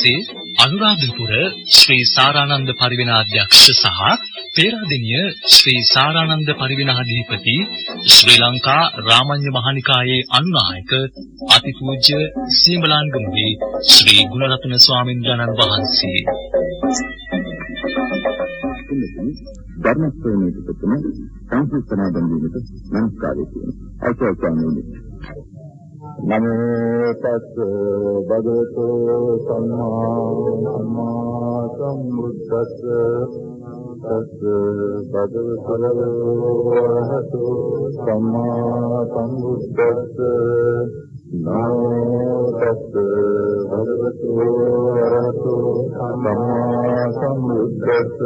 පස්සේ අනුරාධපුර ශ්‍රී සාරානන්ද පරිවෙනාධ්‍යක්ෂ සහ පේරාදෙණිය ශ්‍රී සාරානන්ද පරිවෙනාධිපති ශ්‍රී ලංකා රාමඤ්ඤ මහානිකායේ අනුනායක අතිපූජ්‍ය සියඹලාංගමුවේ ශ්‍රී ගුණරත්න ස්වාමීන් වහන්සේ ධර්මස්වේනීය පුතුම සංස්කෘතනාදන් දීමට නමස්කාරය කියනවා. නමෝ තස් භගවතු සම්මා සම්බුද්දස්ස තස් භගවතු වරහතු සම්මා සම්බුද්දස්ස නමෝ තස් භගවතු වරහතු සම්මා සම්බුද්දස්ස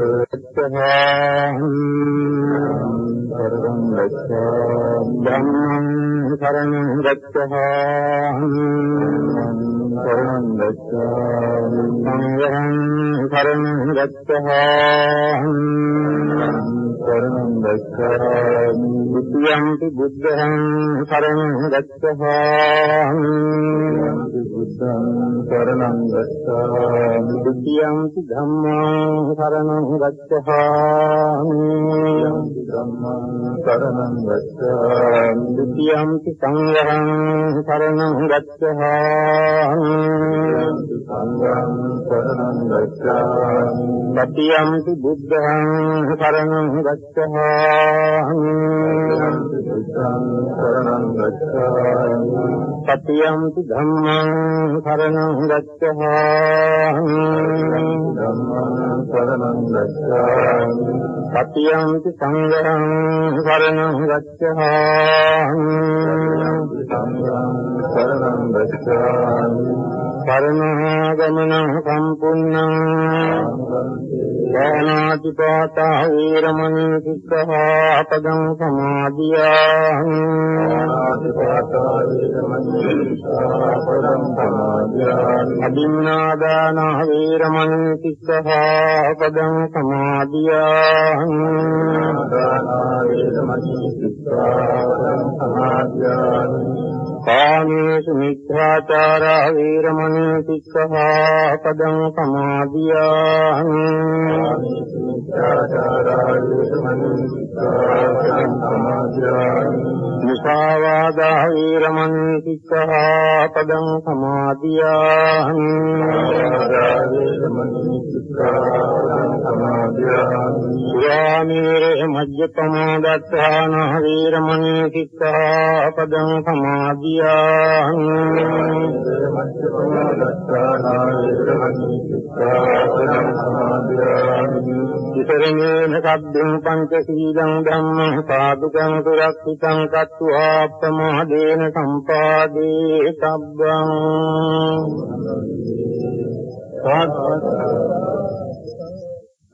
සරණං ගච්ඡාමි ධම්මං සරණං ගච්ඡාමි සරණං ගච්ඡාමි සංඝං සරණං ගච්ඡාමි සරණං ගච්ඡාමි බුද්ධං බුද්ධං සරණං ගච්ඡාමි බුද්ධං සරණං ගච්ඡාමි බුද්ධං ධම්මං සරණං ගච්ඡාමි ධම්මං සරණං ගච්ඡාමි द्वितीयं संඝं शरणं गच्छामि संघं शरणं गच्छामि तृतीयं बुद्धं शरणं गच्छामि बुद्धं शरणं गच्छामि तृतीयं धम्मं शरणं गच्छामि धम्मं शरणं गच्छामि तृतीयं संघं शरणं गच्छामि संघं शरणं गच्छामि शरणागमनं सम्पूर्णं दानातिपाता वीरमणि सिक्खहापदं समादियामि अभिन्नादाना वीरमणि सिक्खहापदं समादियामि कामेषु मिथ्याचारा वीरमणि सिक्खहापदं समादियामि मुसावादा वीरमणि सिक्खहापदं समादियामि सुरामेरे मज्जपमादत्तान वीरमणि सिक्खहापदं समादियामि विसर्गेन शब्दं पंचशीलं धम्मं साधुकं सुरक्षितं कत्वा प्रमादेन सम्पादे सब्बं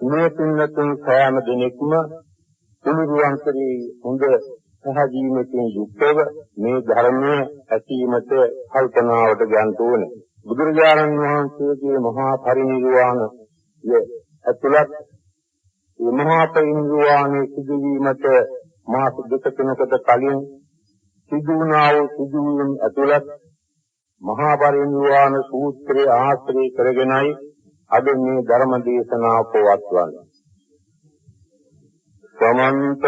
මේ පින්නතුන් සෑම දිනෙකම තුනුරුවන්තරේ හොඳ සහජීවනයෙන් යුක්තව මේ ධර්මයේ ඇසීමට කල්පනාවට ගන්න ඕනේ. බුදුරජාණන් වහන්සේගේ මහා පරිනිර්වාණය ඇතුළත් මේ මහා පරිනිර්වාණය සිදුවීමට මාස දෙකකට කලින් සිදු වුණා වූ සිදුවීම් ඇතුළත් මහා පරිනිර්වාණ සූත්‍රය ආශ්‍රය කරගෙනයි අද මේ ධර්ම දේශනාව පවත්වන්නේ. समन्त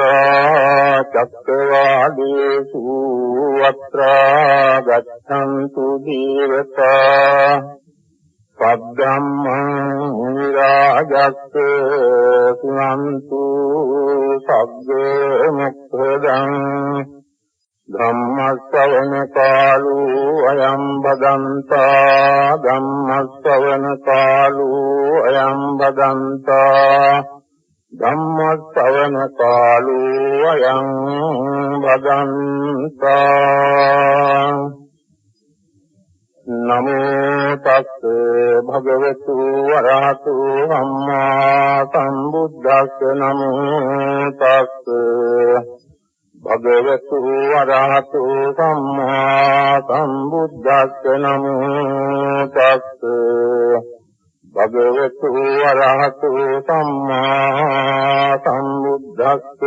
चक्रवालेषु अत्रा गच्छन्तु देवता सद्ब्रह्मं मुनिराजस्य सुनन्तु सद् मुक्तदं ධම්මස්සවන කාලෝ අයං බදන්තා ධම්මස්සවන කාලෝ අයං බදන්තා ධම්මස්සවන කාලෝ අයං බදන්තා නමෝ තස්ස භගවතු වරහතු සම්මා සම්බුද්දස්ස නමෝ තස්ස භගවතු වරහතු සම්මා සම්බුද්දස්ස නමෝ තස්ස භගවතු වරහතු සම්මා සම්බුද්දස්ස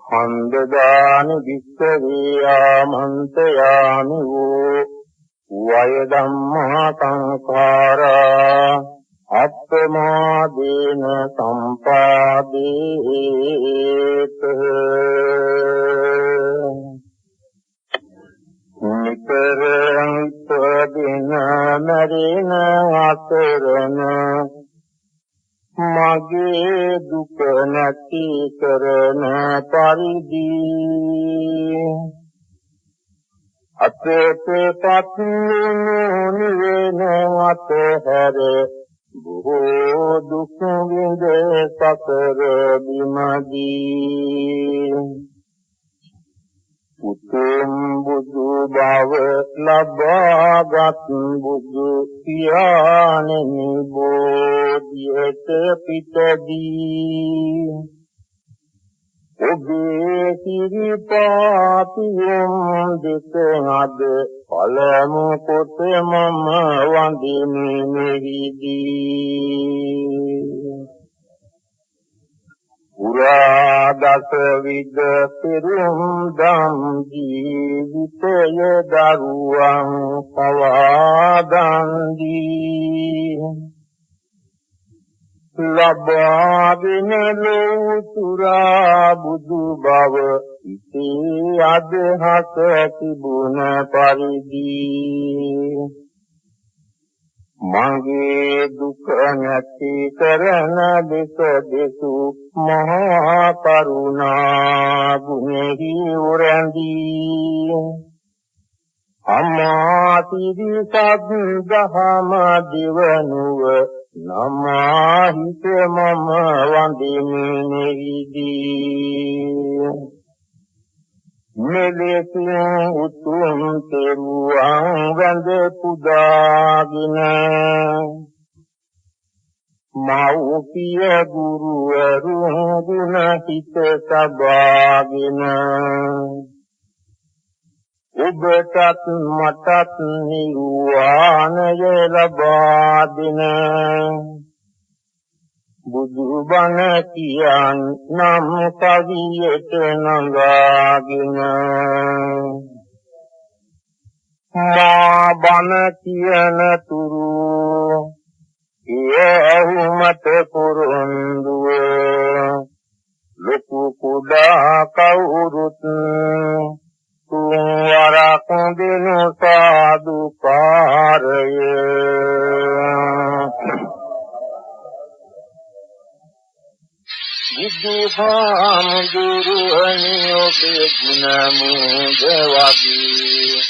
හන්දදාන විස්සවේ ආමන්තයාමි වූ වය ධම්මා සංඛාරා අප්පමාදේන සම්පාදේත නිතරං පදින නරින අතරන මගේ දුක නැති කරන පරිදි අතේපත් නිවෙන අතහැර බොහෝ දුක් විඳ සසර බිමදී උතුම් බුදු බව ලබාගත් බුදු පියාණෙනි බෝධියට පිටදී ඔබේ සිරිපාතියම් දෙක අද පළමු කොට මම වඳිමි මෙහිදී පුරා දස විද පෙරුම් දම් ජීවිතය දරුවන් පවා දන් දී ලබාගෙන ලෝතුරා බුදු බව ඉතී අදහස තිබුණ පරිදි මගේ දුක නැති කරන දෙස දෙසු මහා කරුණා ගුණෙහි උරැඳී අමා තිරිසත් දහම දිවනුව නමාහිත මම වඳිමි මෙහිදී මෙලෙසින් උතුම් තෙරුවන් වැඳ පුදාගෙන මෞපිය ගුරුවරුන් ගුණ හිත සබාගෙන ඔබටත් මටත් නිර්වාණය ලබා දෙන බුදු බණ කියන් නම් කවියට නඟාගෙන මා බණ කියන තුරු එහුමත කුරුන්දුව ලොකු කුඩා කවුරුත් තුන්වරක් දෙනු සාදුකාරය බුදුහාමුදුරුවනි ඔබේ ගුණ මුද වගේ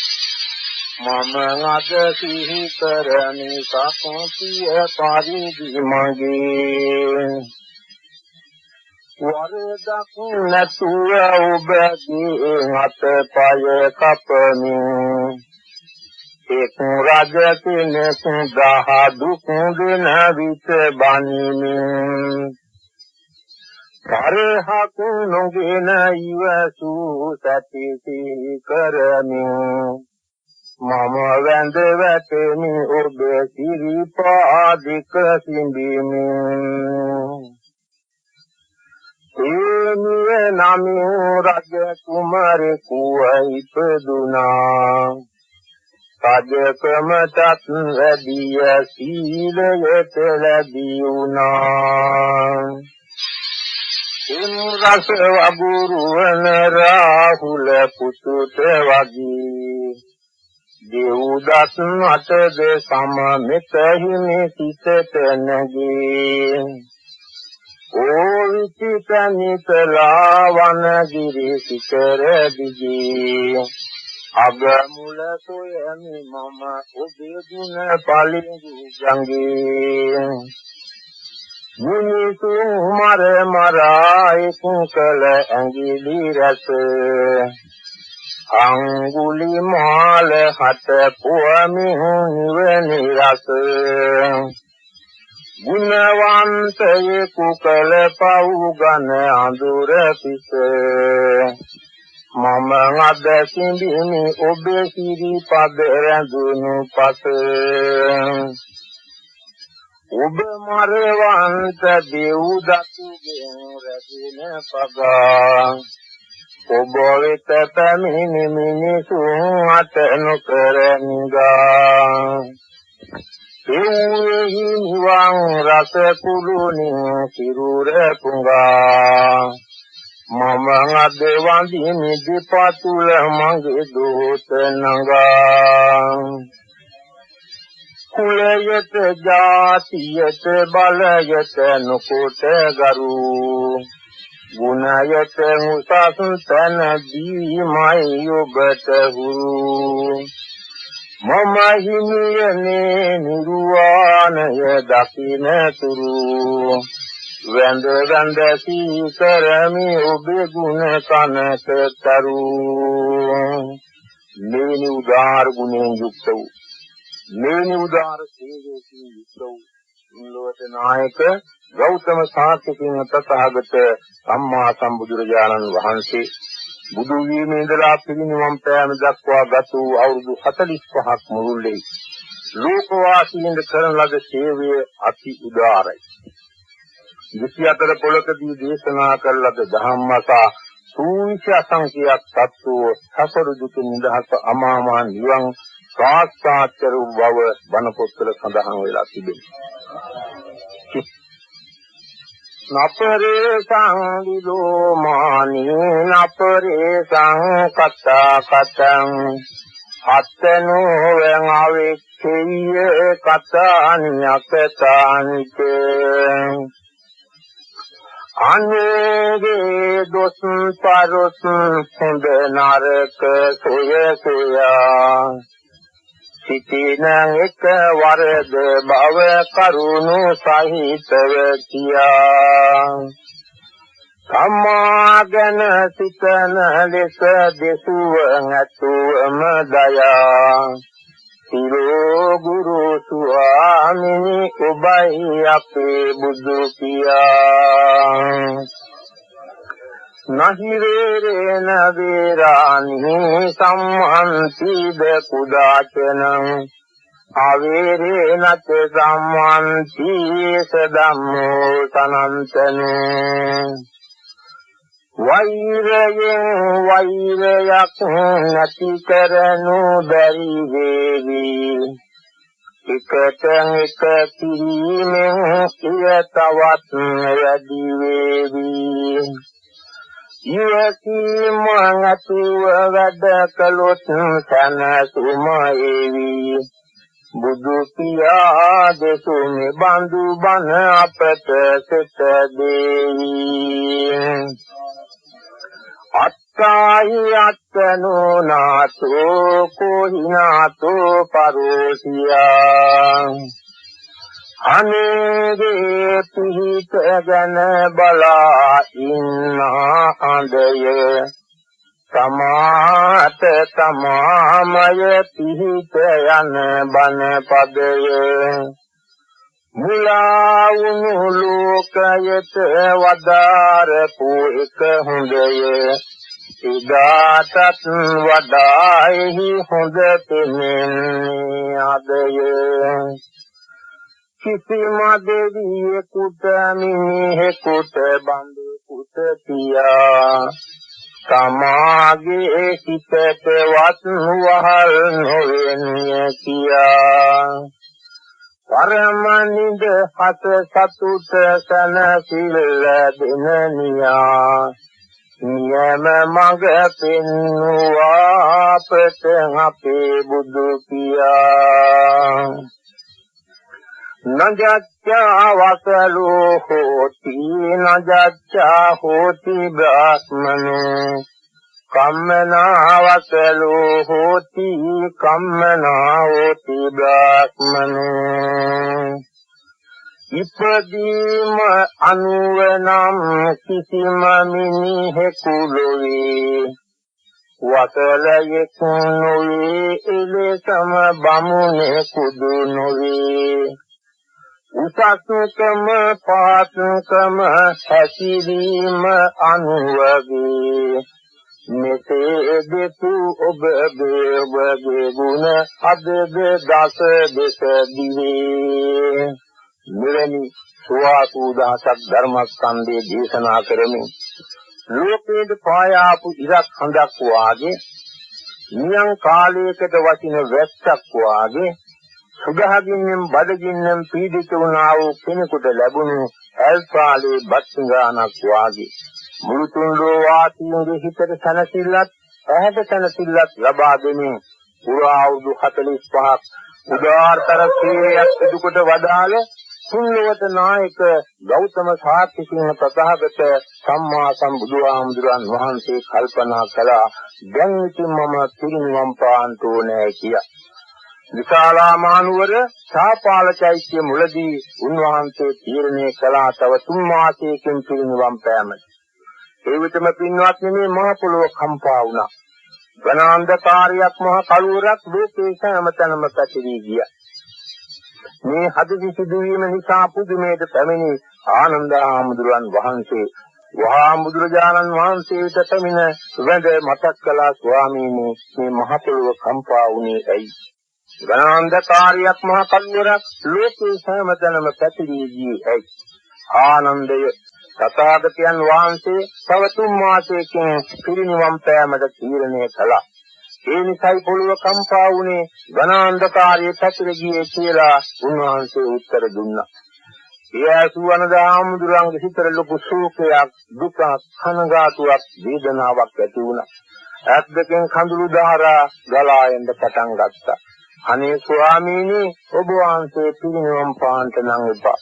මම අද සිහි කරමි සතුටිය පරිදි මගේ වරදක් නැතුව ඔබගේ අතපය කපමි එක් රජ කෙනෙක් දහ දුක් දෙන විට බනිමි කරහක් නොගෙන ඉවසූ සැපිසි කරමි මම වැඳ වැටෙමි ඔබ සිරිපාදික සිඹිමි එනිය නමි රජ කුමරෙකු ඉපදුනා රජකමටත් වැඩිය සීලයට ලැබී වුණා රස වගුරුවන රාහුල පුතුට වගේ දෙව්දස් අටද සමමෙත හිමි සිතට නැගේ ඕවිති තනිතලා වනගිරි සිකර දිගේ අගමුල සොයමි මම ඔබේ ගුණ පලිඟු ගංගේ මිනිසුන් මර මරා එක් කළ ඇඟිලි රැස අඟුලි මාල හත පුවමි නිවනි රස ගුණවන්තයෙකු කළ පව් ගන අඳුර පිස මම අද සිඹිමි ඔබේ සිරිපද රැඳුණු පස ඔබ මරවන්ත දෙව්දතුගෙන් රැගෙන පගා ඔබ වෙත පැමිණි මිනිසුන් අත නොකරනිගා එව්ෙහි නිවන් රස කුළුණින් සිරුර පුඟා මම අද වඳිමි දෙපතුල මගේ දෝත නඟා කුලයට ජාතියට බලයට නොකොට ගරු ගුණයට උසස් තන දීමයි ඔබට හුරු මම හිමියනේ නිර්වාණය දකින තුරු වැඳ වැඳ සීකරමි ඔබේ ගුණ කනකතරු මෙවැනි උදාාර ගුණයෙන් යුක්ත වූ මෙවැනි උදාාර සේවයෙන් යුක්ත වූ ලෝක නායක ගෞතම සාත්‍යකින් තථාගත සම්මා සම්බුදුරජාණන් වහන්සේ බුදු වීමේ ඉඳලා පිරිනිවන් පෑම දක්වා ගත වූ අවුරුදු 45ක් මුළුල්ලේ ලෝකවාසීන්ට කරන ලද සේවය අති උදාරයි. 24 පොළකදී දේශනා කළ ලද ධම්මසා සූවිසි අසංඛ්‍යාත තත්ත්වෝ සසර දුක නිදහස අමාමහා නිවන් සාක්ෂාත් කරු බව බණ පොත්වල සඳහන් වෙලා තිබෙනවා. නපරේ සංවිදෝ මානී නපරේ සංකතා කතං අත්තනෝ වෙං අවෙක්ඛිය කතානියකතානිත අනේගේ දොස් පරොස් හොඳ නරක සොය සොයා සිටින එක වරද භව කරුණු සහිතව කියා සමාගන සිතන ලෙස දෙසුව නැතුවම දයා සිරෝ ගුරු ස්වාමී ඔබයි අපේ බුදු පියා නහිරේන වේරානි සම්හන්තිද කුදාචනං අවේරේන ච සම්හන්ති සදම්මෝ තනන්තන වෛරයෙන් වෛරයක් නැති කරනු බැරි වේවි එකට එක කිරීමෙන් සිය තවත් වැඩි වේවි යකීම නැතුව වැඩ කළොත් සනසුම ඒවි බුදු පියා දෙසුනේ බඳු බන අපට සිත දේවි අත්තායි අත්තනෝ නාතෝ කොහිනාතෝ පරෝසියා අනේගේ පිහිට ගැන බලා ඉන්නා අඳය සමාත සමාමය පිහිට යන බණ පදය මුලා වුණු ලෝකයට වදාරපු එක හොඳය ඉදාටත් වඩායි හොඳ පෙනෙන්නේ අදය කිසිම දෙවියෙකුට මිනිහෙකුට බඳුකුට පියා තමාගේ සිතට වත් වහල් නොවෙන්නේ කියා පරම නිදහස සතුට සනසිල්ල දෙන නියා නියම මඟ පෙන්වුවා අපට අපේ බුදු පියා නජච්ඡා වසලෝ හෝති නජච්ඡා හෝති බ්‍රාහ්මනෝ කම්මනා වසලෝ හෝති කම්මනා හෝති බ්‍රාහ්මනෝ ඉපදීම අනුවනම් කිසිම මිනිහෙකු ලොවේ වසලයෙක් නොවේ එලෙසම බමුණෙකුදු නොවේ උසස්කම පාත්කම හැසිරීම අනුවගේ මෙසේ දෙතු ඔබගේ ගුණ අදද දස දෙස දිවේ මෙවැනි සුවාසු දහසක් ධර්මස්කන්ධය දේශනා කරමින් ලෝකයේ පායාපු ඉරක් හඳක් වාගේ නියං කාලයකට වටින වැස්සක් වාගේ සුගහගින්නෙන් බඩගින්නෙන් පීඩිත වුණා වූ කෙනෙකුට ලැබුණු ඇල්පාලේ බත්සිඟානක් වාගේ මුළු තුන් ලෝවාසීන්ගේ හිතට සැනසෙල්ලත් ඇහැට සැනසෙල්ලත් ලබා දෙමින් පුරා අවුරුදු 45ක් උදාාරතර සීලයක් සිදුකොට වදාළ තුන්ලොවට නායක ගෞතම සාර්ථිකව ප්‍රතහගත සම්මා සම්බුදුහාමුදුරන් වහන්සේ කල්පනා කළා දැන් ඉතින් මම පිරිනිවන් පාන්න ඕනේ කියා. විශාලා මානුවර සාපාල චෛත්‍ය මුලදී උන්වහන්සේ තීරණය කළා තව 3 මාසයකින් පිරිනිවන් පෑමට. ඒ විතම පින්වත්නි මේ මහ පොළොව කම්පා වුණා. ඝනාන්ධකාරයක් මහ කළුවරක් ලෝකේ සෑමතැනම පැතිරී ගියා. මේ හදිසි සිදුවීම නිසා පුදුමයට පැමිණි ආනන්ද හාමුදුරන් වහන්සේ වහා බුදුරජාණන් වහන්සේට පැමිණ වැඳ මතක් කළා ස්වාමීනි මේ මහ පොළොව කම්පා වුණේ ඇයි? ඝනාන්ධකාරයක් මහ කළුවරක් ලෝකේ සෑමතැනම පැතිරී ගියේ ඇයි? ආනන්දය තථාගතයන් වහන්සේ තව 3 මාසයකින් පිරිනිවන් පෑමට තීරණය කළා. ඒ නිසායි පොළොව කම්පා වුණේ ඝනාන්ධකාරයේ පැතිර ගියේ කියලා උන්වහන්සේ උත්තර දුන්නා. ඒ සුවනදාමුදුරන්ගේ හිතට ලොකු ශෝකයක්, දුකක්, කනගාටුවක්, වේදනාවක් ඇති වුණා. ඇස් දෙකෙන් කඳුළු ධාරා ගලා එන්න පටන් ගත්තා. අනේ ස්වාමීනි ඔබ වහන්සේ පිරිනිවන් පාන්නට නම් එපා.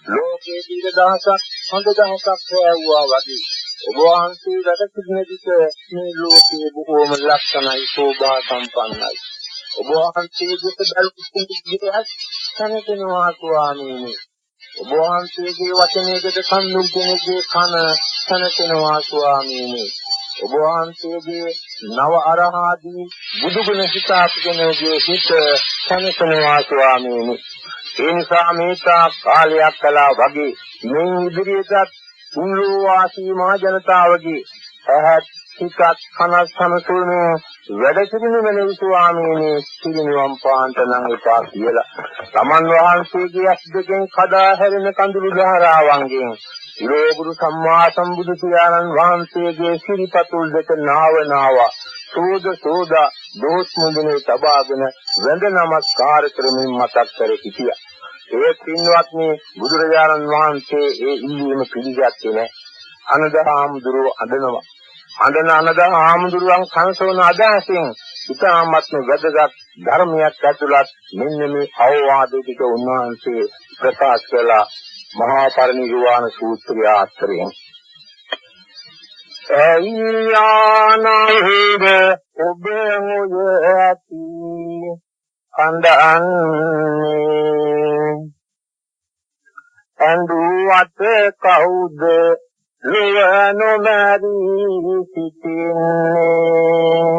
ලෝකයේ දීර්ඝ දහසක් හොඳ දහසක් හොයුවා වගේ ඔබ වහන්සේ රට සිටින විට මේ ලෝකයේ බොහෝම ලක්ෂණයි සෝභා සම්පන්නයි. ඔබ වහන්සේගේ බැලුම් ඉදිරියට සැනසෙනවා ස්වාමීනි. ඔබ වහන්සේගේ වචනයකට කන්දුම් කෙනෙක්ගේ කන සැනසෙනවා ස්වාමීනි. ඔබ වහන්සේගේ නව අරහාදී බුදුගුණ හිතාපු කෙනෙකුගේ හිත සැනසෙනවා ස්වාමීනි. ඒ නිසා මේ කාලයක් කළා වගේ මේ ඉදිරියට උන්ලෝ වාසී මහ ජනතාවගේ ඇහත් හිතත් කනත් සමතුලිතව වැඩ සිටින වෙන ස්වාමීනි පිරිනිවන් පාන්නට නම් එපා කියලා. තමන් වහන්සේගේ ඇස් දෙකෙන් කඩා හැරෙන කඳුළු ධාරාවන්ගෙන් ඉරෝගුරු සම්මා සම්බුදු පියාණන් වහන්සේගේ සිරිපතුල් දෙක නාවනවා සෝදා දෝස් මුදුනේ තබාගෙන වැඳ නමස්කාර කරමින් මතක් කර සිටියා. ඒ පින්වත්නි බුදුරජාණන් වහන්සේ ඒ ඉල්ලීම පිළිගත්තේ නැහැ. අනදහාමුදුරුව අඬනවා. අනදහාමුදුරුවන් සංසවන අදහසින් ඉතාමත්ම වැදගත් ධර්මයක් ඇතුළත් මෙන්න මේ අවවාද ටික උන්වහන්සේ ප්‍රකාශ කළා මහා පරිනිර්වාණ සූත්‍රය ආශ්‍රයෙන්. අයියානහිර ඔබ මුයති අන්දන්නේ අඳුවත කවුද ලොවනොමරි සිටින්නේ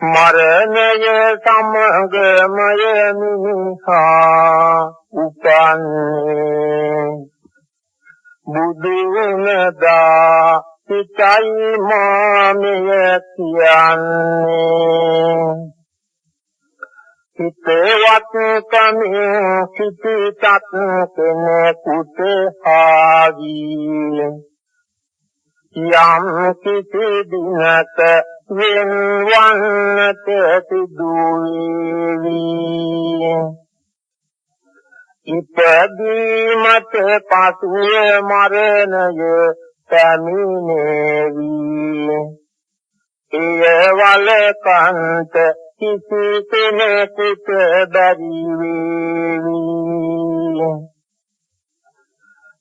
මරණය සමගමය මිනිහා උපන්නේ බුදුනදා සිතයි මාමය කියන්නේ හිතවත් කමින් සිටිතත් කෙනෙකුට ආවි යම් කිසි දිනක වෙන්වන්නට සිදුවේවි ඉපදීමට පසුව මරණය පැමිණේවි එය වලකන්ත කිසි කෙනෙකුට බැරි වේවි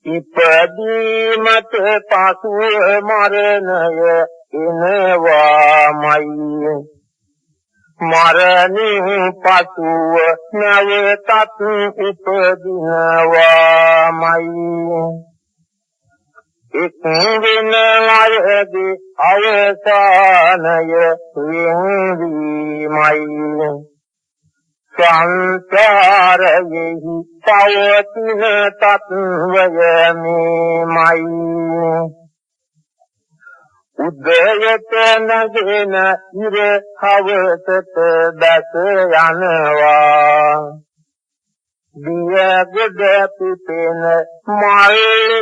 ඉපදීමට පසුව මරණය එනවාමයි මරණින් පසුව නැවතත් ඉපදිනවාමයි එක් වෙන අයගේ අවසානය වෙනවීමයි සංසාරයෙහි පවතින තත්වයමයි උදයත නැගෙන ඉර හවසට දැස යනවා දියගොඩ පිපෙන මල්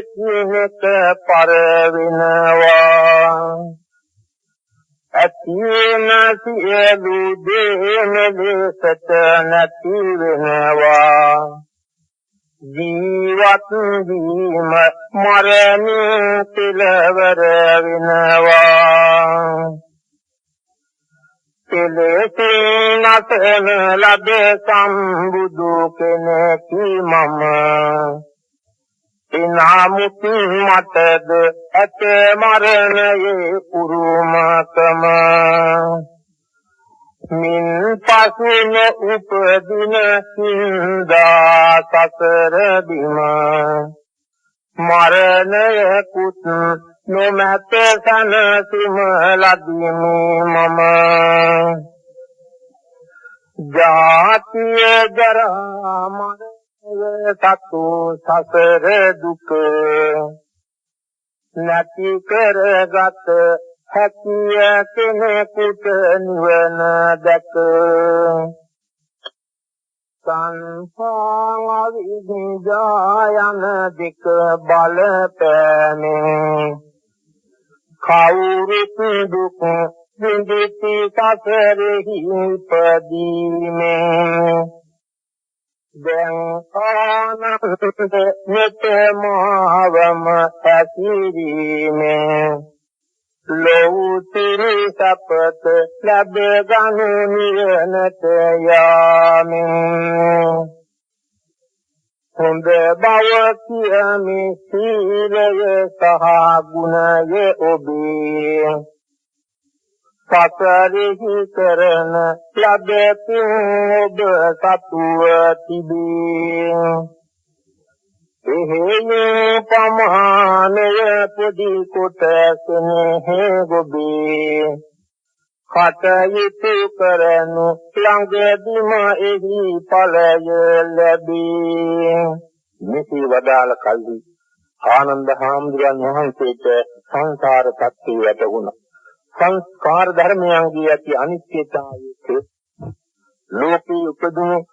කිනක පරවිනවා ඇතින සියලු දේම ලෙසට නැති වෙනවා ජීවත් වීම මරණින් කෙලවර වෙනවා කෙලෙසින් නැසන ලද සම්බුදු කෙනෙකි මම ඉනාමුත් මතද ඇත මරණයේ උරුමකම මින් පසුන උපදින සින්දා සසර බිම මරණයකුත් නොමැත සනසුම ලදිමි මම ජාතිය ජරා මරණය සතු සසර දුක නැති කරගත හැකිය කෙනෙකුට නිවන දැක සංසාර විද්‍යායන දික බලපෑමේ කවුරුත් දුක විඳිති සසරෙහි ඉපදීමේ දැන් ආනන්ද මෙතමාවම ඇතිරීමේ ලෝතුරු සපත ලැබ ගනු නිවනට යාමේ හොඳ බව කියමි සීලය සහ ගුණය ඔබේ සසරෙහි කරන ලැබති ඔබ සතුව තිබේ එහෙනේ පමහානය පුදි කොට ස්නේහේ ගොබේ කටයුතු කරනු ළඟදිම එහි ඵලය ලැබේ මෙහි වදාළ කල්හි ආනන්ද හාමුදුරන් වහන්සේට සංසාර සත්‍ය වැටහුණා සංස්කාර ධර්මයන්ගේ ඇති අනිත්‍යතාවය ලෝකී උපදින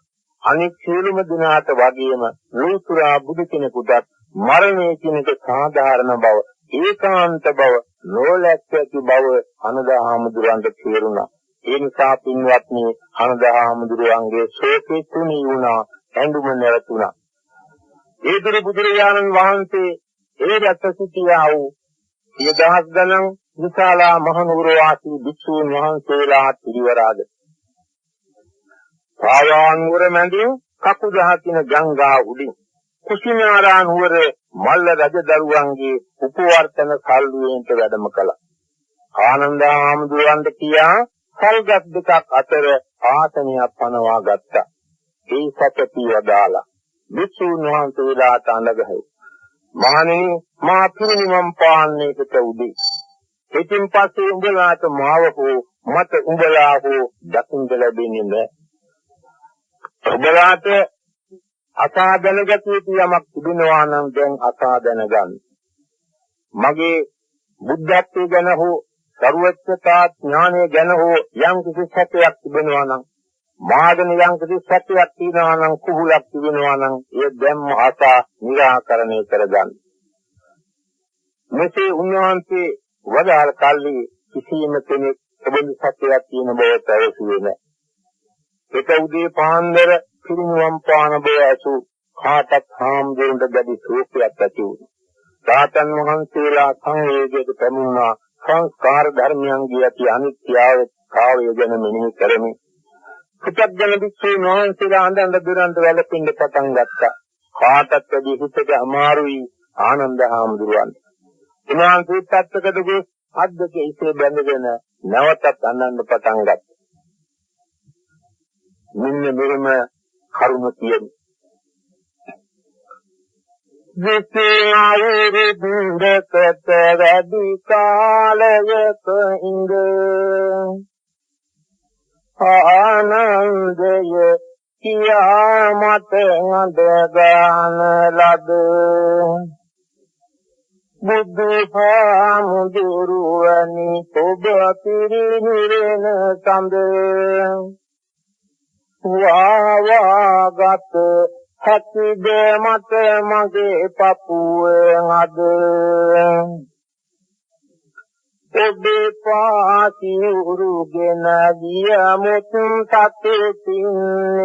අනිත් සියලුම දිනාට වගේම ලෝතුරා බුදු කෙනෙකුට මරණය කියන එක සාධාරණ බව ඒකාන්ත බව නොලැක්කති බව අනදහාමුදුරන්ට තේරුණා ඒ නිසා පින්වත්නි අනදහාමුදුරන්ගේ ශෝකේ තුනී වුණා ඇඳුම නැවතුණා ඒ දුර බුදුරජාණන් වහන්සේ ඒ රැක සිටියා වූ සිය දහස් ගණන් විශාලා මහනුවර වාසී භික්ෂූන් වහන්සේලා පිරිවරාද පාවානුවර මැදින් කකුදහකින ගංගා උඩින් කුසිනාරා නුවර මල්ල රජදරුවන්ගේ උපවර්තන සල්ුවෙන්ට වැඩම කළා. ආනන්ද හාමුදුරන්ට කියා සල්ගත් දෙකක් අතර ආසනයක් පනවා ගත්තා. ඒ සැකපී වදාලා භික්ෂූන් වහන්සේලාට අඬගහයි. මහණෙනි මා පිරිනිවන් පාන්නේකට උදේ. ඉතින් පස්සේ උඹලාට මාව හෝ මට උඹලා හෝ දකින්න ලැබෙන්නේ නැහැ. ඔබලාට අසා දැනගත යුතු යමක් තිබෙනවා නම් දැන් අසා දැනගන්න. මගේ බුද්ධත්වයේ ගැන හෝ සර්වඥතා ඥානය ගැන හෝ යම් කිසි සත්‍යයක් තිබෙනවා නම් මාගෙන යම් කිසි සත්‍යයක් තියනවා නම් කුහුලක් තිබෙනවා නම් ඒ දැම්ම අසා නිරාකරණය කරගන්න. මෙසේ උන්වහන්සේ වදාළ කල්ලි කිසියම් කෙනෙක් එබඳු සත්‍යයක් තියෙන බව පැවසුවේ නැහැ. එක උදේ පාන්දර පිරිනිවන් පාන බව ඇසු කාටත් හාමුදුරන්ට දැඩි ශෝකයක් ඇති වුණා. සාතන් වහන්සේලා සංවේගයට පැමුණා සංස්කාර ධර්මයන්ගේ ඇති අනිත්‍යතාවය ගැන මෙනෙහි කරමින් පුතග්ජන භික්ෂූන් වහන්සේලා අඬන දුරන්ට වැළපෙන්න පටන් ගත්තා. කාටත් වැඩි හිතට අමාරුයි ආනන්ද හාමුදුරුවන්ට. උන්වහන්සේ පැත්තකට ගොස් අද්දක ඉසේ බැඳගෙන නැවතත් අඬන්න පටන් ගත්තා. මෙන්න මෙරම කරුණ කියන්නේ විසයාවුරුද්දකට වැඩි කාලයක ඉඳ ආනන්දය කියා මත අඳගාන ලද බුදුහාමුදුරුවනි ඔබ පිරිනිරෙන සඳ වාවාගත හැකිද මට මගේ පපුවෙන් අද ඔබේ පාති උරුගෙන ගිය මුත් සතුටින්නේ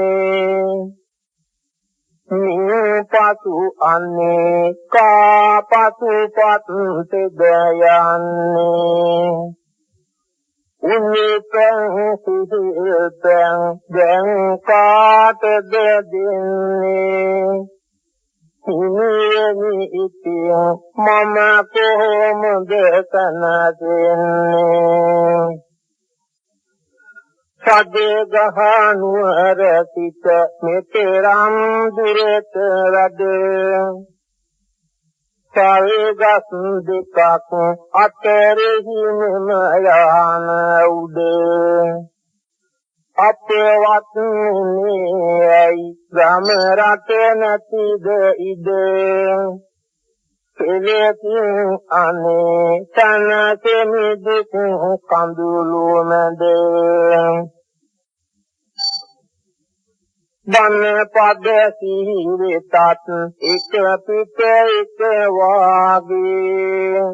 පසු අන්නේ කාපසු පත් සෙදයන්නේ උනිපෙන් සිහිල්පෙන් දැන් කාටද දෙන්නේ හිමියනි ඉතින් මම කොහොමද සනසන්නේ සදේ ගහනුවර සිට මෙතරම් දුරට රද සල්ගස් දෙකක් අතරෙහි මෙම යහන උඩ අපවත් නෙයි ගම රට නැතිද ඉද කෙලෙකින් අනේ තනකෙමි දුක් කඳුළු මැද බන්න පද සිහිවෙතත් එක පිට එක වාගේ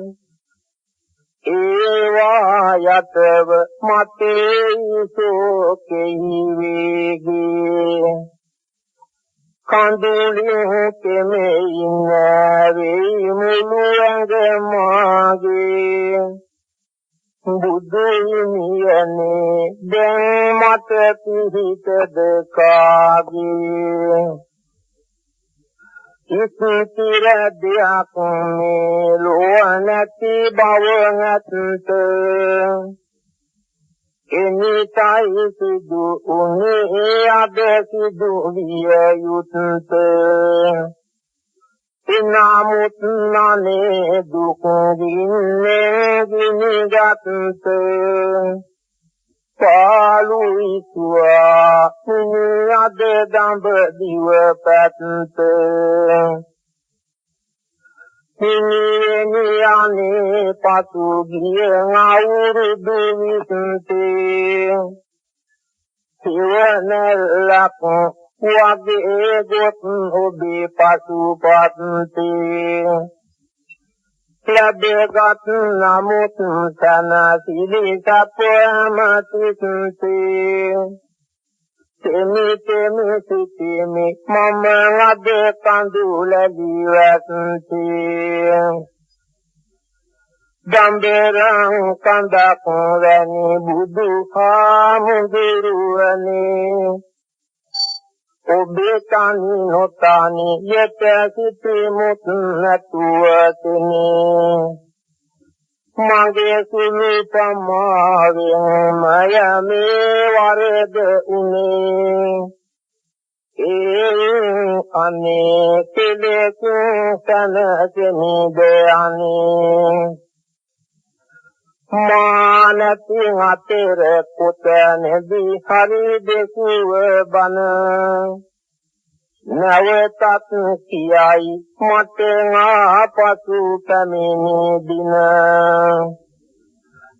ඒවා යතව මතේ සෝකෙහි වේගේ කඳුළින් කෙමෙයින් වේ මුළු ඇඟ මාගේ බුදු හිමියනේ දැන් මට පිහිටද කාගේ ඉතිර දෙයක් මේ ලෝ නැති බව නැත එනිතයි සිදු උනේ අද සිදු විය යුත්තේ ඉනාමුත් නනේ දුක වින්නේ ගිනිගත්තේ පාලුයිතුවා අද දඹ දිව පැත්තේ හිමියනේ පසු ගිය අවුරුදු 20 සිවනලක වගේ ගොත් ඔබේ පසුපත්තේ ලැබගත් නමුත් සනසිලි සපමතිත්තේ තෙමි සිටිමි මම අද කඳුලලි වැස්තේ දම්බරං කඳක් වැනි බුදු හාමුදුරුවනේ ඔබේ තනි නොතනි යට සිටිමුත් නැතුව තනේ මගේ සුළු පමාවෙන් මය මේ වරද උනේ අනේ කෙලෙක සනසෙනිද අනේ මානති අතර පුතනදී හරි දෙකුව බන නවතත් කියයි මට ආපසු පැමිණි දින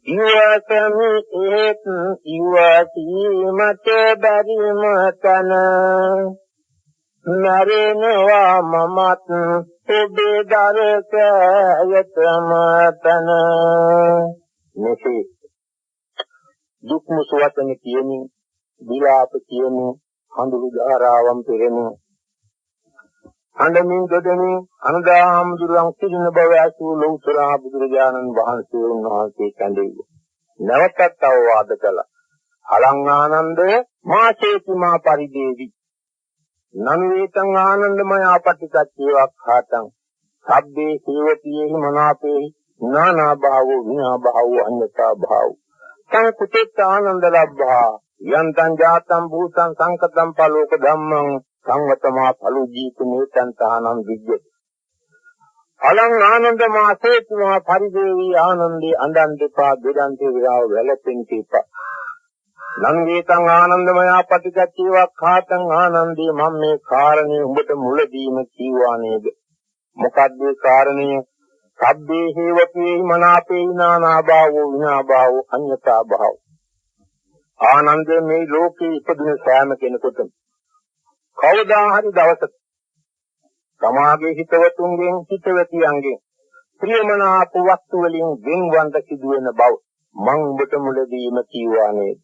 ඉවසමි ඒත් ඉවසීමට බැරිම තන නරේනවා මමත් ඔබේ දරකයතම තන මෙසේ දුක් මුසවතන කියමින් විලාප කියමින් හඳුළු ධාරාවන් පෙරෙමින් හඬමින් ගොඩමින් අනදාහම්දුරන් සිටින බව ඇසූ ලෞතර බුදුරජාණන් වහන්සේ උන්වහන්සේ කැඳෙයි. නැවතත් අවවාද කළා. අලං මාසේති මා පරිදේවි. නන්වේතං ආනන්දමය අපටිච්චේවක් හාතං. සබ්බේ සේවතියෙහි මනාපේ නානා භාවෝ විනා භාවෝ අඤ්ඤතා භාවෝ. සංකුතේත ආනන්ද ලබ්භා. යන්තං ජාතං භූතං සංකතං පලෝක ධම්මං සංවතමා පලු ජීතුමේ තන්තානම් විජ්ජති. අලං ආනන්ද මාසේතුමා පරිදේවි ආනන්දේ අඬන් දෙපා දෙදන්තේ විරාව වැළපෙන් කීපා. නංගේතං ආනන්දමය පටිච්චේවක් හාතං ආනන්දේ මම මේ කාරණේ උඹට මුලදීම කීවා නේද? මොකද්ද ඒ කාරණය? සබ්බේ හේවකේ මනාපේ නානා භාවෝ විනා භාවෝ අඤ්ඤතා භාවෝ. ආනන්දේ මේ ලෝකේ ඉපදුන සෑම කෙනෙකුටම කවදා හරි දවසක තමාගේ හිතවතුන්ගෙන් හිතවතියන්ගෙන් ප්‍රියමනාප වස්තු වලින් වෙන්වන්ට සිදුවෙන බව මං ඔබට මුලදීම කීවා නේද?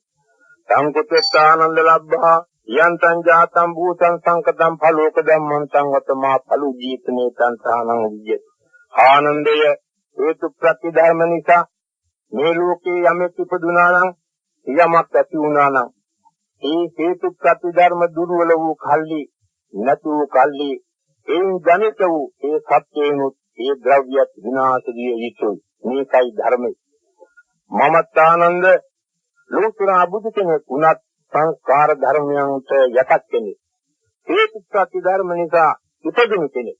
සංකුච්චානන්ද ලබ්බා යන්තං ජාතං භූතං සංකතං ඵලෝක ධම්මං සංවතමා ඵලු ජීතනේ තංසානං විජ්ජති. ආනන්දය හේතු ප්‍රති ධර්ම නිසා මේ ලෝකේ යමෙක් ඉපදුනා නම් යමක් ඇති වුණා නම් ඒ හේතු ප්‍රති ධර්ම දුර්වල වූ කල්ලි නැතු වූ කල්ලි ඒ ජනිත වූ ඒ සත්‍යේනොත් ඒ ද්‍රව්‍යත් විනාශ විය යුතුයි. මේකයි ධර්මය. මමත් ආනන්ද ලෝතර බුදු කෙනෙක් වුණත් සංස්කාර ධර්මයන්ට යටත් කෙනෙක්. හේතු ප්‍රති ධර්ම නිසා ඉපදුණු කෙනෙක්.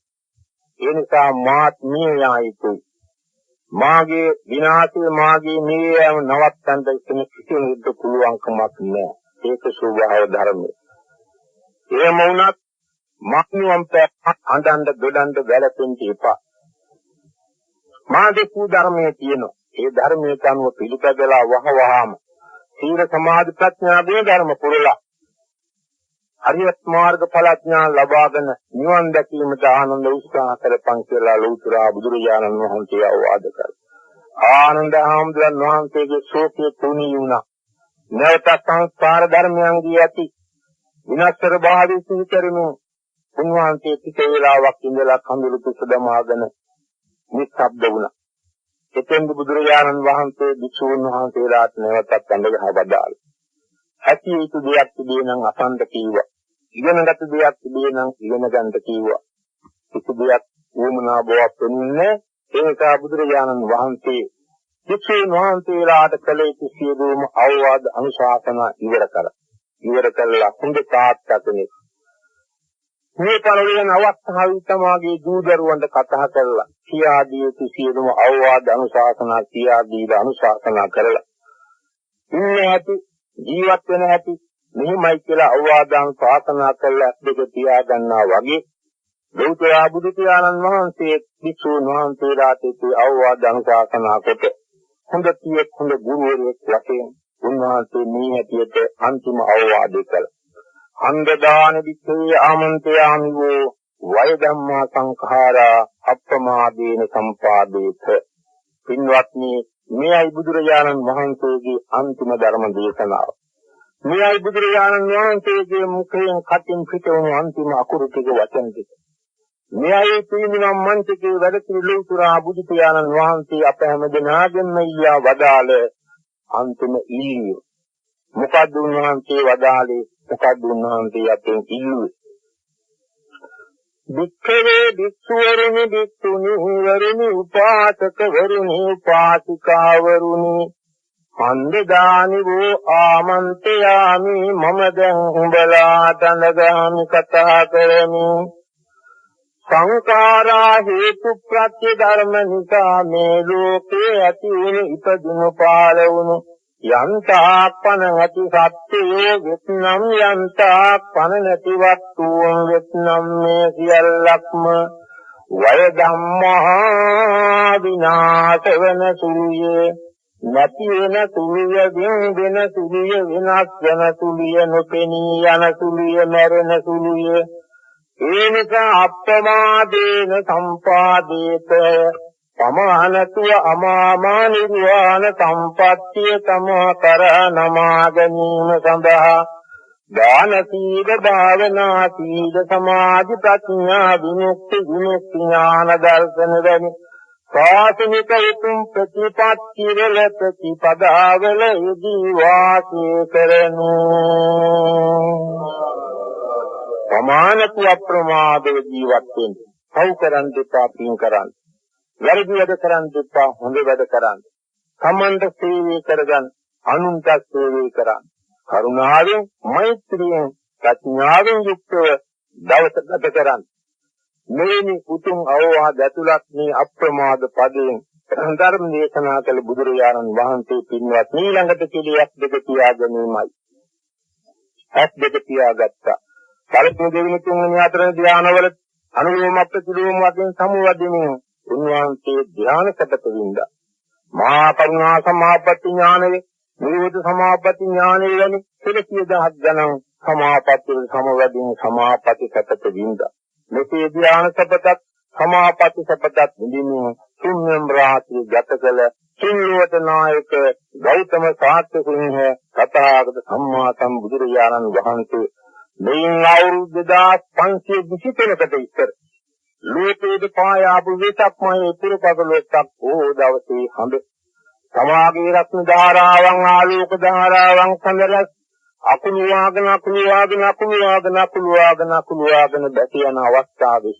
ඒ නිසා මාත් මිය යා යුතුයි. මාගේ විනාශය මාගේ මියෑම නවත්තන්න කිසිවෙකුට පුළුවන්කමක් නැහැ. ඒක ස්වභාව ධර්මය. එහෙම වුණත් මාන්‍යම් අඬන්න දොඩන්න වැළපෙන්න එපා. මාගේ කු ධර්මයේ තියෙනවා. ඒ ධර්මයට අනුව පිළිපදලා වහවහාම සීල සමාධි ප්‍රඥා දී ධර්ම පුරලා හරියත් මාර්ග ඵලඥාන ලබාගෙන නිවන් දැකීමට ආනන්ද උත්සාහ කරපන් කියලා ලෞතර බුදුරජාණන් වහන්සේ අවවාද කළා. ආනන්ද හාමුදුරන් වහන්සේගේ ශෝකයේ තුනී වුණා. නැවත සංස්කාර ධර්මයන්ගේ ඇති විනාශතර භාවයේ සිහි කරමින් උන්වහන්සේ ටික වේලාවක් ඉඳලා කඳුළු තුස දමාගෙන නිස්සබ්ද වුණා. එතෙන් බුදුරජාණන් වහන්සේ භික්ෂුන් වහන්සේලාට නැවතත් අඬගහ බදාලා. ඇති යුතු දෙයක් තිබේ නම් අසන්ත කීවා. ඉගෙනගත් දෙයක් තිබේ නම් ඉගෙන ගන්නට කීවා. කිසි දෙයක් වුමනා බවක් වෙන්නේ ඒක බුදුරජාණන් වහන්සේ භික්ෂුන් වහන්සේලාට කළ යුතු සියලුම අවවාද අනුශාසනා ඉවර කළා හොඳ තාත්තකනේ. මේ පරිවර්තන අවස්ථාවේ තමාගේ දූ දරුවන්ට කතා කරලා කියා දී යුතු සියලුම අවවාද අනුශාසනා කියා දීලා අනුශාසනා කරලා ඉන්නේ ඇති ජීවත් වෙන හැටි මෙහිමයි කියලා අවවාදන් ප්‍රාර්ථනා කළා දෙක තියා ගන්නවා වගේ ලෞතර බුදු පියාණන් වහන්සේ භික්ෂුන් වහන්සේලාට අවවාද අනුශාසනා කොට හොඳ පියෙක් හොඳ ගුරුවරයෙක් වශයෙන් උන්වහන්සේ මේ හැටියට අන්තිම අවවාදය කළා. අන්දදාන විච්ඡේ ආමන්ත්‍රයාමි වූ වය ධම්මා සංඛාරා අප්‍රමාදේන සම්පාදේත. පින්වත්නි, මේයි බුදුරජාණන් වහන්සේගේ අන්තිම ධර්ම දේශනාව. මේයි බුදුරජාණන් වහන්සේගේ මුඛයෙන් කටින් පිටවන අන්තිම අකුරු ටික වචන ටික. මේයි පින්නම් මන්ත්‍රයේ වැඩ පිළිතුරා බුදු පියාණන් වහන්සේ අප හැම දෙනාගෙන්ම ඊයා වදාළ අන්තිම ඊළිය. මොකද උන්වහන්සේ වදාළේ මොකද උන්වහන්සේ අපෙන් ඉල්ලුවේ? වික්ඛවේ වික්ඛවරුනි වික්ඛුනි වරුනි උපාසක වරුනි උපාසිකා වරුනි අන්දදානි වූ ආමන්ත්‍රයාමි මම දැන් උඹලාට අඳගාමි කතා කරමි. සංඛාරා හේතු ප්‍රත්‍ය ධර්ම නිසා මේ ලෝකේ ඇති වුණු ඉපදුණු පාල වුණු යන්තා පන ඇති සත්‍යයේ වෙත්නම් යන්තා පන නැති වස්තුන් වෙත්නම් මේ සියල්ලක්ම වය ධම්මා විනාශ වෙන සුළුයේ නැති වෙන සුළුය වෙන සුළුය විනාශ වෙන සුළුය නොපෙනී යන සුළුය මැරෙන සුළුය ඒ නිසා අප්‍රමාදේන සම්පාදේත සමානතුව අමාමා නිර්වාණ සම්පත්තිය තමා කර නමා ගැනීම සඳහා දාන සීල භාවනා සීල සමාධි ප්‍රඥා විමුක්ති ඥාන දර්ශන වැනි සාසනික උතුම් ප්‍රතිපත්ති වල ප්‍රතිපදාවල යෙදී වාසය කරනු. සමානතුව අප්‍රමාදව ජීවත් වෙන්න. සව් කරන් දෙපා පින් කරන්. වැරදි වැඩ කරන් දෙපා හොඳ වැඩ කරන්. සම්මන්ත සේවය කරගන් අනුන්ට සේවය කරන්. කරුණාවෙන් මෛත්‍රියෙන් ප්‍රඥාවෙන් යුක්තව දවස ගත කරන්. මේ උතුම් අවවාද ඇතුළත් මේ අප්‍රමාද පදයෙන් ධර්ම දේශනා කළ බුදුරජාණන් වහන්සේ පින්වත් ඊළඟට කෙලියක් දෙක තියා ගැනීමයි. ඇස් දෙක තියාගත්තා. සලකුණු දෙවිනි තුන්වෙනි හතරවෙනි ධ්‍යානවල අනුලෝම ප්‍රතිලෝම වශයෙන් සමුවදිනේ උන්වහන්සේ ධ්‍යානකට වින්දා. මහා කරුණා සමාපatti ඥානයේ නිරෝධ සමාපatti ඥානයේ වැනි 100,000 ගණන් සමාපatti සමවදින සමාපatti සතත වින්දා. මෙසේ ධ්‍යාන සපතත් සමාපatti සපතත් විඳින්න තුන්වන රාත්‍රී ගත කළ සිල්වත නායක ගෞතම සාත්‍යකුණහ තථාගත සම්මා සම්බුදුරජාණන් වහන්සේ මෙයින් අවුරුදු 2523කට ඉස්සර ලෝකයේ පායාපු වෙසක්මයේ පුරපගලොස්සක් ඕ දවසේ හඳ සමාගයේ රත්න ධාරාවන් ආලෝක ධාරාවන් සඳරස් අකුණු වාගෙන බැටි යන අවස්ථාවේ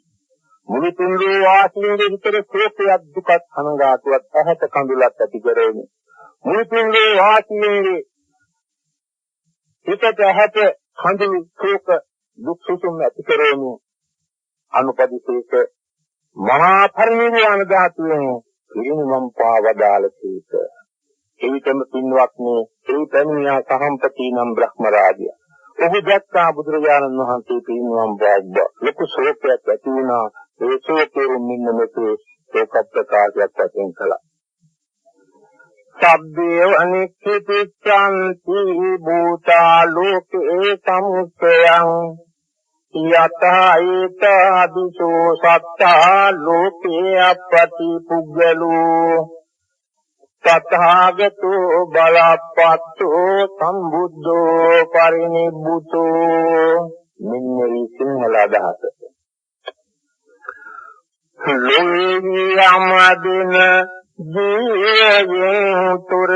මුළු තුන්ලෝ වාසීන්ගේ විතර ශෝකයක් දුකක් අනගාටුවක් ඇහැට කඳුලක් ඇති කරගෙන මුළු තුන්ලෝ වාසීන්ගේ හිතට ඇහැට කඳුළු ශෝක දුක් සුසුම් ඇති කරගෙන අනුපදිතේක මහා පරිනිර්වාණ ධාතුවෙන් පිරිනිවන් පාවදාල සීත එවිටම පින්වත්නි ඒ පැමිණියා සහම්පති නම් බ්‍රහ්ම රාජයා ඔහු දැක්කා බුදුරජාණන් වහන්සේ පිරිනිවන් පාවා ලොකු ශෝකයක් ඇති වුණා ඒ ශෝකයෙන් මෙන්න මෙතේ ශෝක ප්‍රකාශයක් වශයෙන් කළා සබ්බේ අනික්ඛිතං භූතා ලෝකේ සමුච්චයං යතයිත අදිසෝ සත්තා ලෝකේ අපති පුග්ගලෝ තථාගතෝ බලප්පත්තෝ සම්බුද්ධෝ පරිනිබ්බුතෝ මෙන්න මේ සිංහල අදහස ලෝයමදින ජීවයෙන් තුර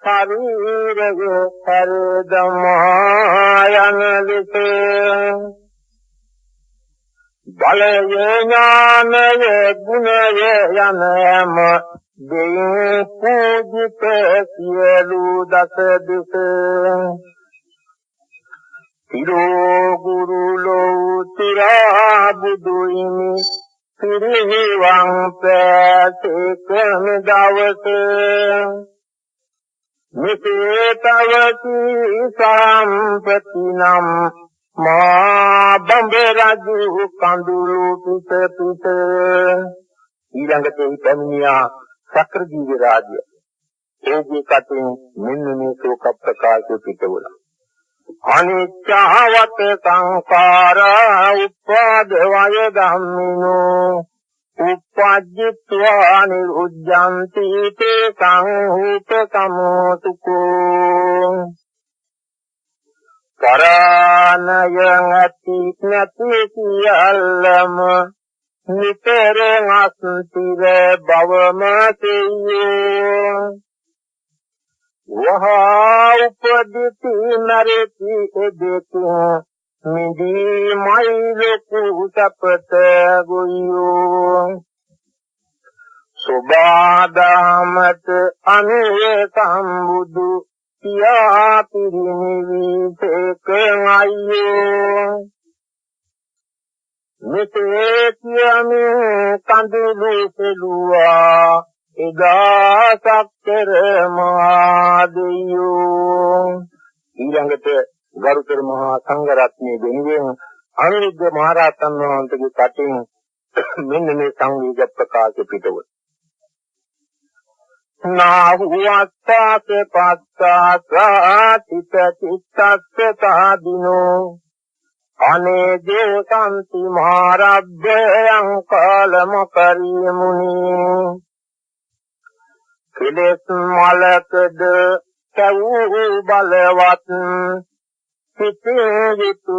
ශරීරයේ පරදමායන ලෙස බලය ඥානය ගුණය යනම දෙයින් පූජිත සියලු දස දිස තිරෝ ගුරු ලෝතිරා බුදුයිනි පිරිනිවන් පෑසේකම දවසේ මෙසේ තවති සම්පතිනම් මා බඹරජු කඳුළු පිට ඊළඟට පැමිණියා සක්‍රජීව රාජ්‍ය ඒකේ කටින් මෙන්න මේ ශෝක ප්‍රකාශය පිටවුණා අනිච්චවත සංඛාරා උපාද වය ධම්මිනෝ උපජ්ජිත්වා නිරුද්ධಂತಿ තේ සංහූත සමෝතුකෝ කරානයං අති නැති සියල්ලම නිතරං අස්තිර භවම තේයෝ වහා උපදිති නරති එදෙතු මිදී මයිලකු සපත ගොයෝ සෝබාදාමත අනුය සම්බුදු පියා පිරිනිවිසේකං අයියෝ මෙතේ කියමි කඳුළු සෙලුවා එදා සක්තර මහදෙයෝ ඊළඟට ගරුතර මහා සංඝරත්නයේ දෙනුවෙන් අනුරුද්ධ මහ රහතන් වහන්සේගේ කටින් මෙන්න මේ සංවේග ප්‍රකාශ පිටව නාහුවත්තාස පත්තාසාතිත චිත්තස්ස සාදිනෝ අනේජේ සම්ති මහරබ්බයං කාලමකරියමුනි කෙලෙස් මලකද සවූ බලවත් සිතේ යුතු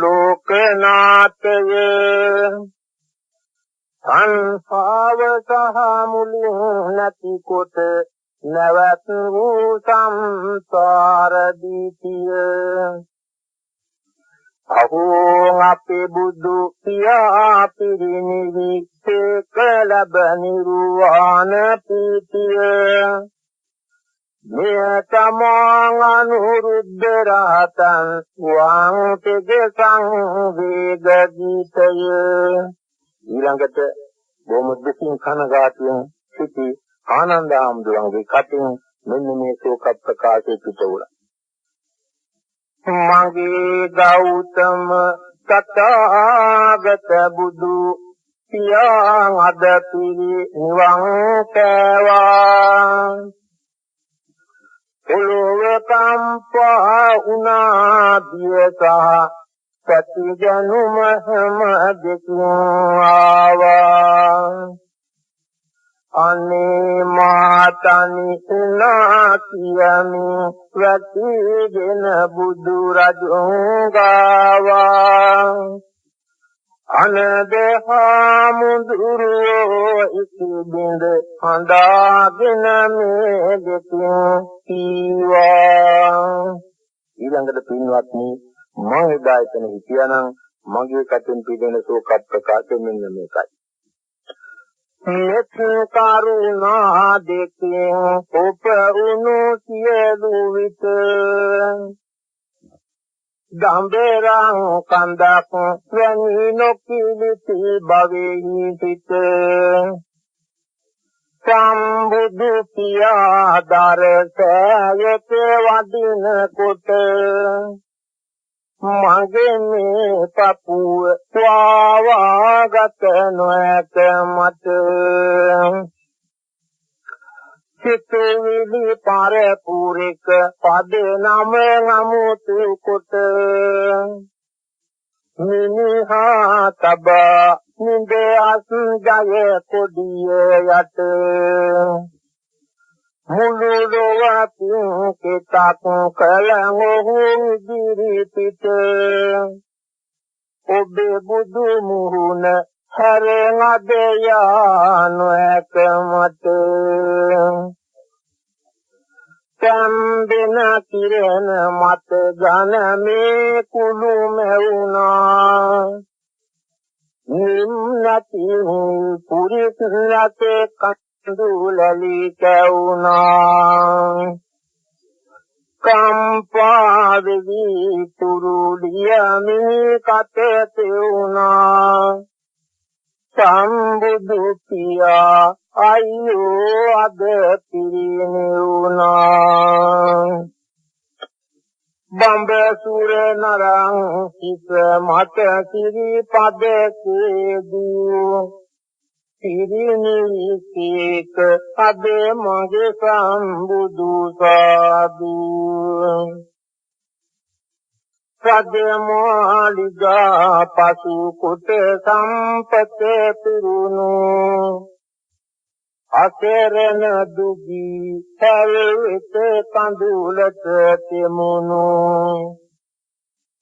ලෝකනාථය සංසාව සහ මුලින් නැති කොට නැවත වූ සංසාර දීතිය අහෝ අපේ බුදු පියා පිරිනිවිසේ කලබ නිර්වාණ පීතිය මේ තමං අනුරුද්ධ රහතන් වං සංවේග ගීතය ඊළඟට බොහොම දුකින් කනගාටුවෙන් සිටි ආනන්ද ආම්දුරන්ගේ කටින් මෙන්න මේ ශෝක ප්‍රකාශය පිටවුණා මගේ ගෞතම තථාගත බුදු පියා අද පිරිනිවන් පෑවා පොළොව කම්පා වුණා දිය සහ පතිජනුම හැමදෙකින් ආවා අනේ මාතනි උනා කියමි වැටිගෙන බුදු රජුන් ගාවා අනදහා මුදුරෝ ඉතිබින්ද හඳාගෙන මේ දෙකින් කීවා ඊළඟට පින්වත්නි මම එදා එතන හිටියානම් මගේ කටින් පිටෙන ශෝක ප්‍රකාශ මෙන්න මේකයි මෙත් කරුණා දෙකින් උපුණු සියලු විට දඹරං කන්දක් වැනි නොකිලිති භවෙහි සිට සම්බුදු පියා දරසයක වදින කොට මගේ මේ පපුව ස්වාවාගත නොඇත මට සිතුවිලි පරපුරික පද නම නමුතු කොට මිනිහා තබා නිද අස්ජය කොඩිය යට මුළු ලොවතින් කෙතක් කලංගොහු ඉදිරි පිට ඔබේ බුදු මුහුණ හැරෙන් අද යානොඇක මට සම්බෙන කිරණ මත ගන මේ කුළු මැවුනා නිම්නති පුරිත් රතේ කඳුලලි කැවුනා කම්පා වෙවි තුරුලියමි කත තෙවුනා සම්බුදු පියා අයියෝ අද පිරිනිවුනා බඹසුර නරං සිත මත සිරිපද සේදූ පිරිනිවිසේක අද මගේ සම්බුදු සාදු සදමාලිගා පසු කොට සම්පත පිරුණු අසරණ දුගී සල්විත කඳුලට තෙමුණු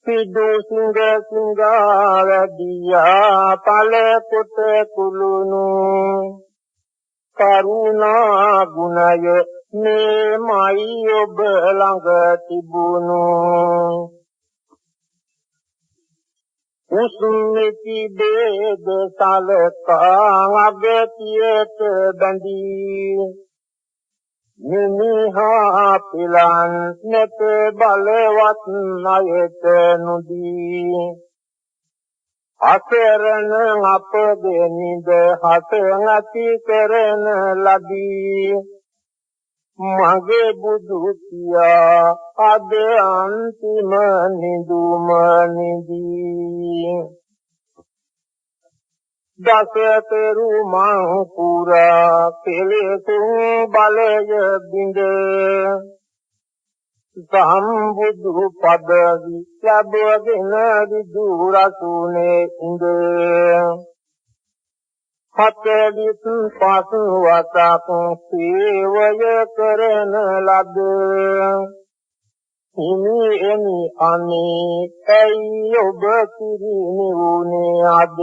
සිදු සිංග සිංගාරදියා පල කොට කුළුණු කරුණා ගුණය මේමයි ඔබ ළඟ තිබුණු උසුමිති බේද සලකා අගතියට බැඳී මිනිහා පිලන් නැත බලවත් ණයට නුදී අසරණ අපගේ නිද හත නැති කරන ලදී මගේ බුදු පියා අද අන්තිම නිදුම නිදී දසතරු මං පුරා කෙලෙසුන් බලය බිඳ සම්බුදු පදවි ලැබගෙන විදුරසුනේ ඉඳ හතලිස් පසු වසක් සේවය කරන ලද හිමි එනි අනේ ඇයි ඔබ පිරිනිවුනේ අද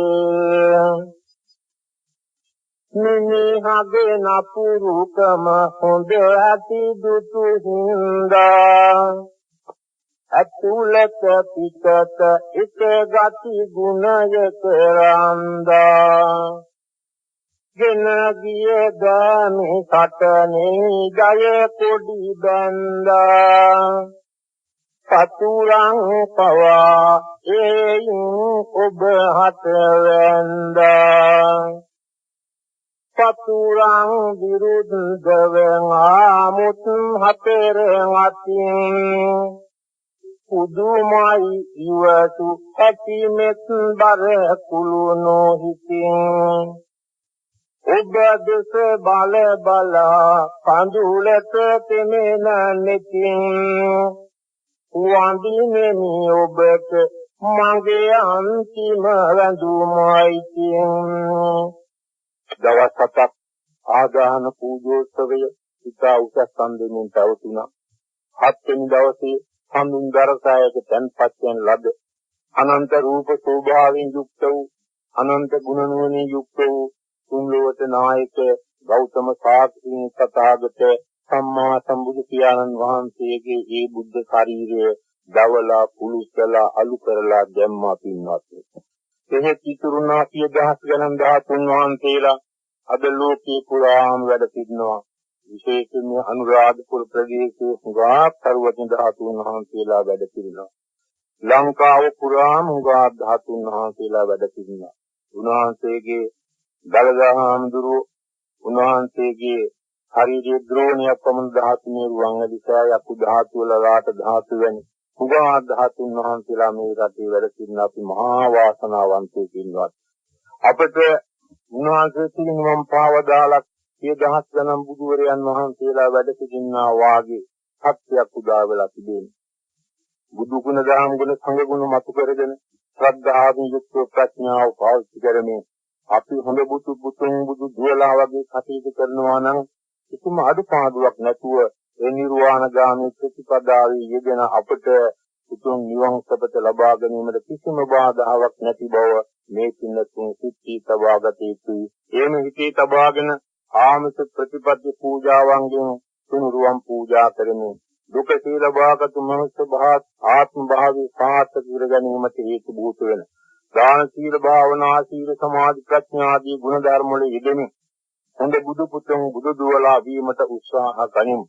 මිනිහගේ නපුරුකම හොඳ ඇති දුටු හින්දා අතුලත පිටත එක ගති ගුණයක රන්දා ගෙන ගිය ගාමේ සටනේ ජය කොඩි බැන්දා සතුරං පවා එයින් ඔබ හත වැන්දා සතුරං විරුද්ධව ආමුත් හතර අතින් පුදුමයි ඉවතු ඇති මෙත් බර කුළුණු හිතින් ඔබ දෙස බල බලා කඳුලට තෙමෙන නෙතින් වඳින්නේ ඔබට මගේ අන්තිම වැඳුමයි තින් දවස් 7ක් ආදාන පූජෝත්සවය ඉතා උසස් සම්දෙමින් පැවතුණා. 7 වෙනි දවසේ සම්මුන් දරසායක තැන්පත් වෙන ලද අනන්ත රූප ස්වභාවයෙන් යුක්ත වූ අනන්ත ගුණ නුවණින් යුක්ත වූ තුන්ලොවට නායක ගෞතම සාක්ෂි තථාගත සම්මා සම්බුදු පියාණන් වහන්සේගේ ඒ බුද්ධ ශරීරය දවලා පුලුස්සලා අලු කරලා දැම්මා පින්වත්. එහෙත් ඉතුරුනා 10000 ගණන් ධාතුන් වහන්සේලා අද ලෝකේ පුරාම වැඩ සිටිනවා. විශේෂයෙන්ම අනුරාධපුර ප්‍රදේශයේ හුඟා පර්වත ධාතුන් වහන්සේලා වැඩ සිටිනවා. ලංකාව පුරාම හුඟා ධාතුන් වහන්සේලා වැඩ සිටිනවා. උන්වහන්සේගේ දලදහාමුදුරුව උන්වහන්සේගේ ශරීරයේ ද්‍රෝණයක් වමන ධාතු නිරුවන් දිසා යකු ධාතු වල රාට ධාතු වැනි හුඟා ධාතුන් වහන්සේලා මේ රටේ වැඩ සිටින අපි මහා වාසනාවන්තයෝ කින්වත්. අපට උන්වහන්සේ සිටිනවම් පාවදාලක් 10000 ගණන් බුදුවරයන් වහන්සේලා වැඩ සිටිනා වාගේ සත්‍යයක් උදා වෙලා තිබෙනවා. බුදු ගුණ දහම් ගුණ සංඝ ගුණ මතු කරගෙන ශ්‍රද්ධාවෙන් යුක්ත ප්‍රඥාව පාවිච්චි කරමින් අපි හොඳ බුදු දුවලා වගේ කටයුතු කරනවා නම් කිසිම අඩුපාඩුවක් නැතුව ඒ නිර්වාණගාමී ප්‍රතිපදාවේ යෙදෙන අපට උතුම් නිවන් සපත ලබා ගැනීමට කිසිම බාධාවක් නැති බව මේ පින්නතුන් සිත්ී තබාගත යුතුයි. එහෙම හිතේ තබාගෙන ආමස ප්‍රතිපත්ති පූජාවන්ගෙන් තුනුරුවන් පූජා කරමින් දුක සීලභාගතු මනුෂ්‍ය භාව ආත්ම භාවී සාර්ථක කර ගැනීමට හේතු භූත වෙන දාන සීල භාවනා සීල සමාධි ප්‍රඥා ආදී ගුණ ධර්ම වල යෙදෙමින් හොඳ බුදු පුතුන් බුදු දුවලා වීමට උත්සාහ ගනිමු.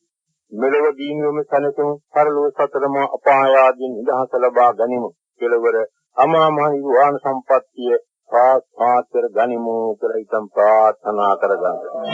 මෙලොව දීනියම සැනසෙමු. පරලොව සතරම අපාය ආදී නිදහස ලබා ගනිමු. කෙලවර අමා මහ නිවන් සම්පත්තිය සාක්ෂාත් කර ගනිමු කියලා හිතම් ප්‍රාර්ථනා කරගන්නවා.